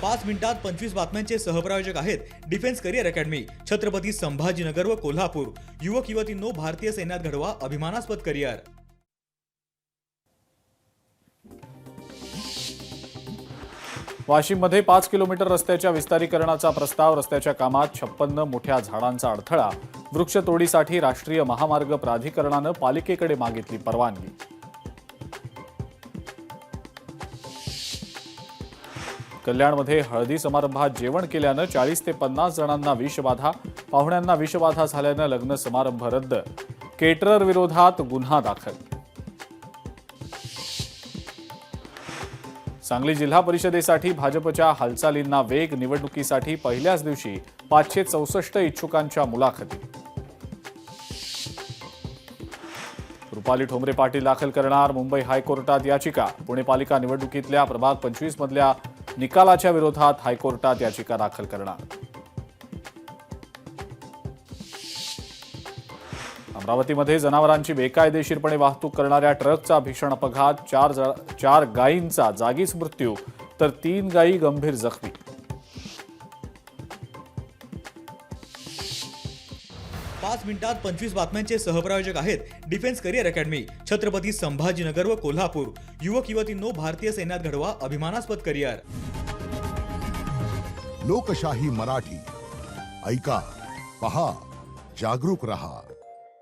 5 मिनिटात 25 बातम्यांचे सहप्रायोजक आहेत defence career academy, Chhatrapati Sambhajinagar व कोल्हापूर। युवक युवतींनो, भारतीय सैन्यात घडवा अभिमानास्पद करिअर। वाशिममध्ये 5 किलोमीटर रस्त्याच्या विस्तारीकरणाचा प्रस्ताव, रस्त्याच्या कामात 56 मोठ्या झाडांचा अडथळा, वृक्षतोडीसाठी राष्ट्रीय महामार्ग प्राधिकरणानं पालिकेकडे मागितली परवानगी। कल्याणमध्ये हळदी समारंभात जेवण केल्यानं 40 ते 50 जणांना विषबाधा, पाहुण्यांना विषबाधा झाल्यानं लग्न समारंभ रद्द, केटरर विरोधात गुन्हा दाखल। सांगली जिल्हा परिषदेसाठी भाजपच्या हालचालींना वेग, निवडणुकीसाठी पहिल्याच दिवशी 564 इच्छुकांच्या मुलाखती। रुपाली ठोंबरे पाटील दाखल करणार मुंबई हायकोर्टात याचिका, पुणे पालिका निवडणुकीतल्या प्रभाग 25 मधल्या निकालाच्या विरोधात हायकोर्टात याचिका दाखल करणार। अमरावतीमध्ये जनावरांची बेकायदेशीरपणे वाहतूक करणाऱ्या ट्रकचा भीषण अपघात, चार गायींचा जागीच मृत्यू तर 3 गायी गंभीर जखमी। पाच मिनिटात 25 बातम्यांचे सहप्रायोजक आहेत defence career academy, Chhatrapati Sambhajinagar व कोल्हापूर। युवक युवतींनो, भारतीय सैन्यात घडवा अभिमानास्पद करिअर। लोकशाही मराठी ऐका, पहा, जागरूक रहा।